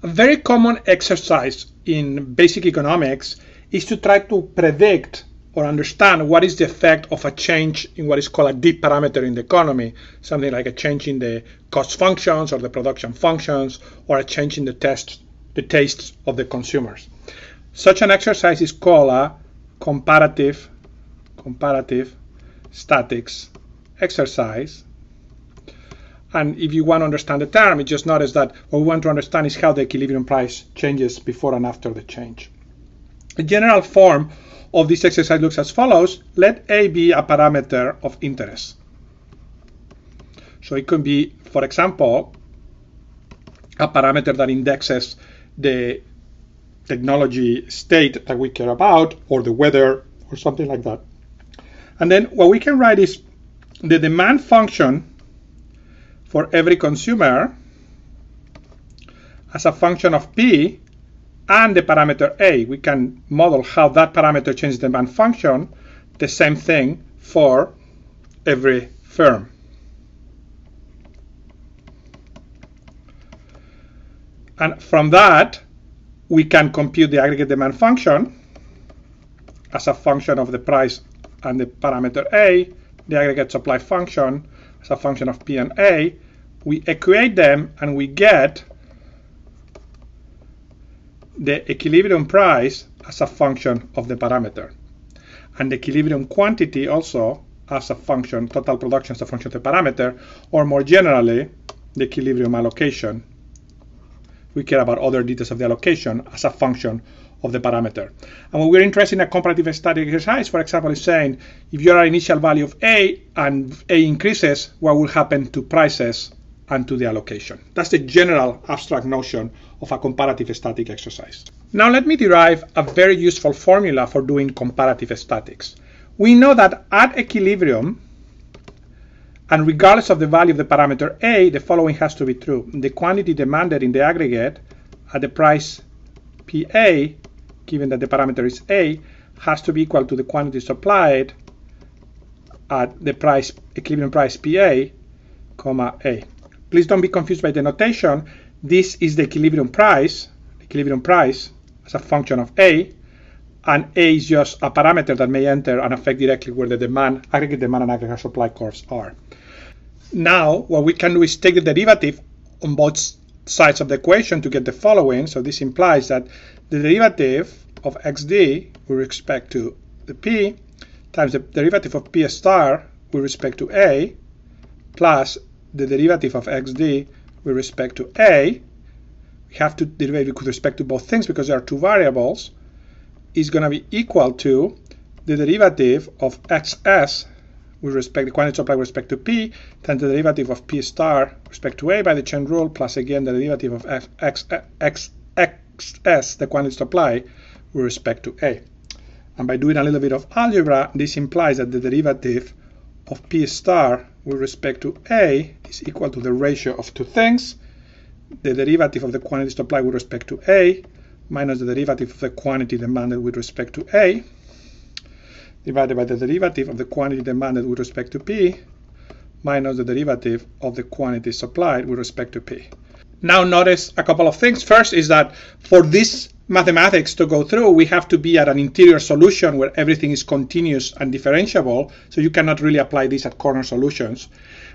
A very common exercise in basic economics is to try to predict or understand what is the effect of a change in what is called a deep parameter in the economy, something like a change in the cost functions or the production functions, or a change in the tastes of the consumers. Such an exercise is called a comparative statics exercise. And if you want to understand the term, you just notice that what we want to understand is how the equilibrium price changes before and after the change. The general form of this exercise looks as follows. Let A be a parameter of interest. So it could be, for example, a parameter that indexes the technology state that we care about, or the weather, or something like that. And then what we can write is the demand function for every consumer as a function of P and the parameter A. We can model how that parameter changes the demand function, the same thing for every firm. And from that, we can compute the aggregate demand function as a function of the price and the parameter A, the aggregate supply function as a function of P and A. We equate them and we get the equilibrium price as a function of the parameter, and the equilibrium quantity also as a function, total production as a function of the parameter, or more generally, the equilibrium allocation. We care about other details of the allocation as a function of the parameter. And when we're interested in a comparative static exercise, for example, is saying if you're at initial value of A and A increases, what will happen to prices and to the allocation? That's the general abstract notion of a comparative static exercise. Now let me derive a very useful formula for doing comparative statics. We know that at equilibrium, and regardless of the value of the parameter A, the following has to be true. The quantity demanded in the aggregate at the price PA, given that the parameter is A, has to be equal to the quantity supplied at the price, equilibrium price PA, comma A. Please don't be confused by the notation. This is the equilibrium price as a function of A, and A is just a parameter that may enter and affect directly where the demand, aggregate demand and aggregate supply curves are. Now, what we can do is take the derivative on both sides of the equation to get the following. So this implies that the derivative of xd with respect to the P times the derivative of P star with respect to A plus the derivative of xd with respect to A, we have to derive it with respect to both things because there are two variables, is going to be equal to the derivative of xs with respect to the quantity supply with respect to P times the derivative of P star with respect to A by the chain rule, plus again the derivative of xs, the quantity supply, with respect to A. And by doing a little bit of algebra, this implies that the derivative of P star with respect to A is equal to the ratio of two things, the derivative of the quantity supply with respect to A minus the derivative of the quantity demanded with respect to A, divided by the derivative of the quantity demanded with respect to P minus the derivative of the quantity supplied with respect to P. Now notice a couple of things. First is that for this mathematics to go through, we have to be at an interior solution where everything is continuous and differentiable, so you cannot really apply this at corner solutions.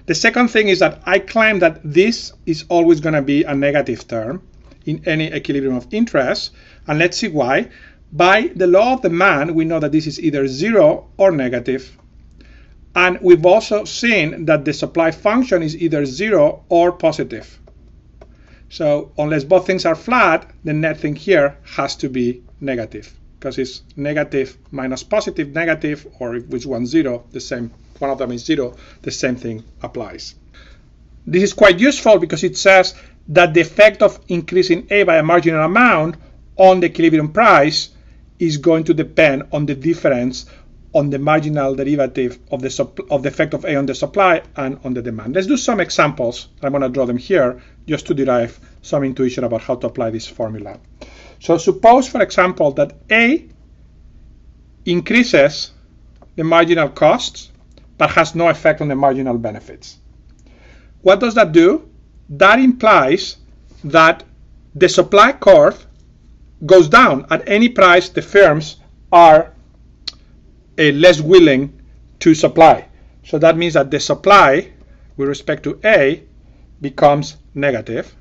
The second thing is that I claim that this is always going to be a negative term in any equilibrium of interest, and let's see why. By the law of demand, we know that this is either 0 or negative, and we've also seen that the supply function is either 0 or positive. So unless both things are flat, the net thing here has to be negative, because it's negative minus positive negative, or if which one's 0, the same, one of them is 0, the same thing applies. This is quite useful because it says that the effect of increasing A by a marginal amount on the equilibrium price is going to depend on the difference on the marginal derivative of the effect of A on the supply and on the demand. Let's do some examples. I'm going to draw them here just to derive some intuition about how to apply this formula. So suppose, for example, that A increases the marginal costs but has no effect on the marginal benefits. What does that do? That implies that the supply curve goes down. At any price, the firms are less willing to supply. So that means that the supply with respect to A becomes negative.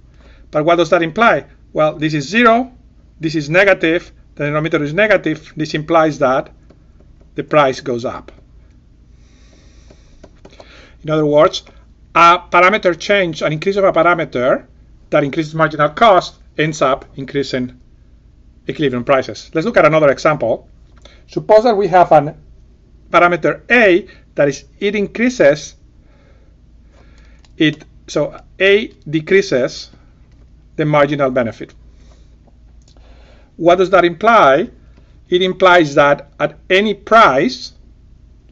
But what does that imply? Well, this is 0, this is negative, the denominator is negative. This implies that the price goes up. In other words, a parameter change, an increase of a parameter that increases marginal cost ends up increasing equilibrium prices. Let's look at another example. Suppose that we have an parameter A that is, it increases, so A decreases the marginal benefit. What does that imply? It implies that at any price,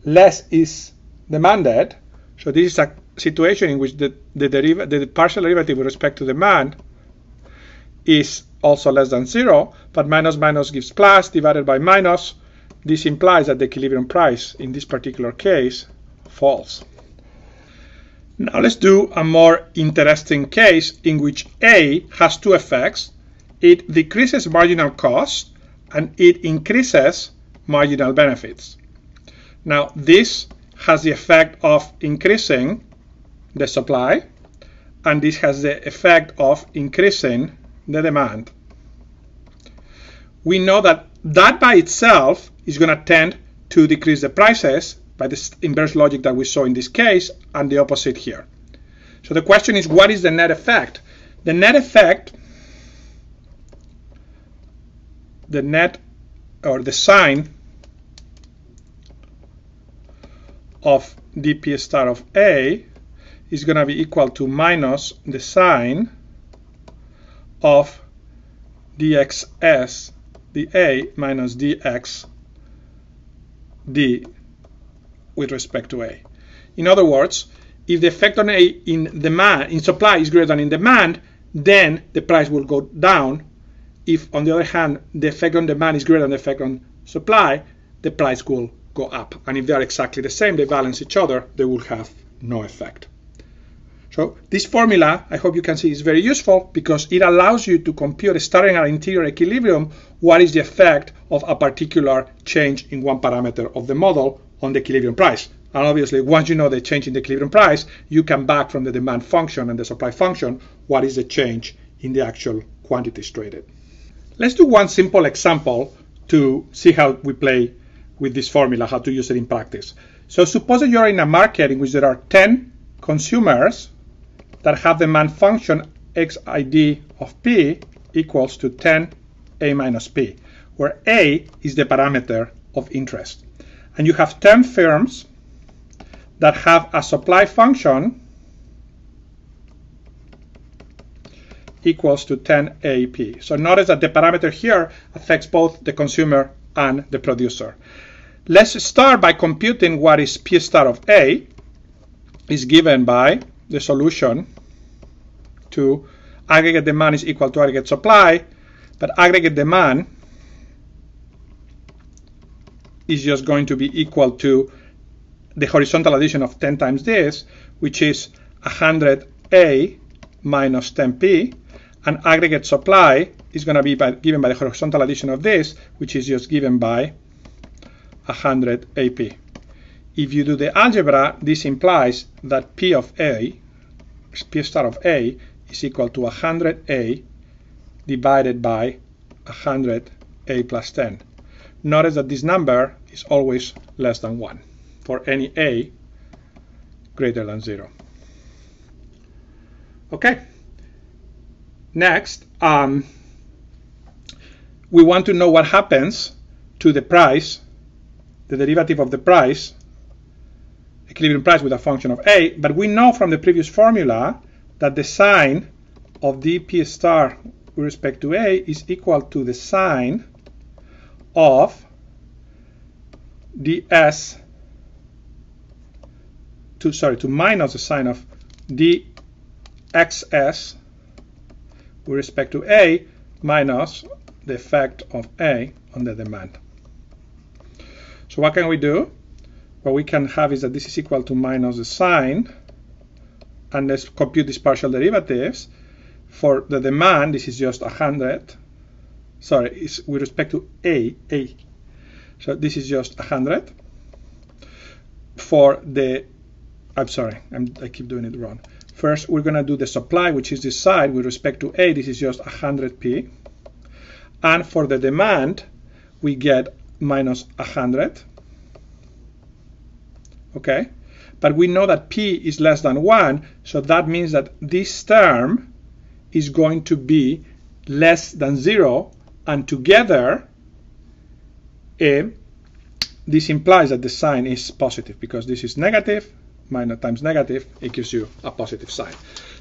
less is demanded. So this is a situation in which the partial derivative with respect to demand is also less than 0, but minus minus gives plus, divided by minus. This implies that the equilibrium price in this particular case falls. Now let's do a more interesting case in which A has two effects. It decreases marginal cost and it increases marginal benefits. Now this has the effect of increasing the supply, and this has the effect of increasing the demand. We know that that by itself is going to tend to decrease the prices by the inverse logic that we saw in this case, and the opposite here. So the question is, what is the net effect? The net effect, the net or the sign of dP star of A is going to be equal to minus the sign of dxs dA minus dx d with respect to A. In other words, if the effect on A in supply is greater than in demand, then the price will go down. If, on the other hand, the effect on demand is greater than the effect on supply, the price will go up. And if they are exactly the same, they balance each other, they will have no effect. So this formula, I hope you can see, is very useful because it allows you to compute, starting at interior equilibrium, what is the effect of a particular change in one parameter of the model on the equilibrium price. And obviously, once you know the change in the equilibrium price, you can back from the demand function and the supply function what is the change in the actual quantities traded. Let's do one simple example to see how we play with this formula, how to use it in practice. So suppose that you're in a market in which there are 10 consumers that have demand function xid of P equals to 10 A minus P, where A is the parameter of interest. And you have 10 firms that have a supply function equals to 10 AP. So notice that the parameter here affects both the consumer and the producer. Let's start by computing what is P star of A is given by the solution to aggregate demand is equal to aggregate supply, but aggregate demand is just going to be equal to the horizontal addition of 10 times this, which is 100A minus 10P, and aggregate supply is going to be given by the horizontal addition of this, which is just given by 100 AP. If you do the algebra, this implies that P of A, P star of A, is equal to 100A divided by 100A plus 10. Notice that this number is always less than 1 for any A greater than 0. Okay. Next, we want to know what happens to the price, the derivative of the price, equilibrium price with a function of A, but we know from the previous formula that the sign of dP star with respect to A is equal to the sign of ds to minus the sign of dxs with respect to A minus the effect of A on the demand. So what can we do? What we can have is that this is equal to minus the sign, and let's compute these partial derivatives For the demand, this is just 100. Sorry, it's with respect to A. So this is just 100. For the, I'm sorry, I keep doing it wrong. First, we're going to do the supply, which is this side. With respect to A, this is just 100p. And for the demand, we get minus 100. Okay? But we know that P is less than 1, so that means that this term is going to be less than 0, and together this implies that the sign is positive, because this is negative, minus times negative, it gives you a positive sign.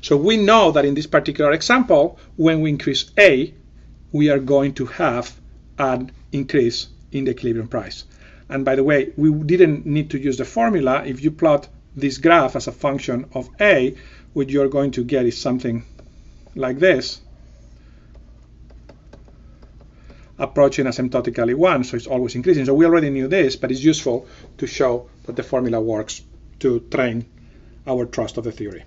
So we know that in this particular example, when we increase A, we are going to have an increase in the equilibrium price. And by the way, we didn't need to use the formula. If you plot this graph as a function of A, what you're going to get is something like this, approaching asymptotically 1, so it's always increasing. So we already knew this, but it's useful to show that the formula works to train our trust of the theory.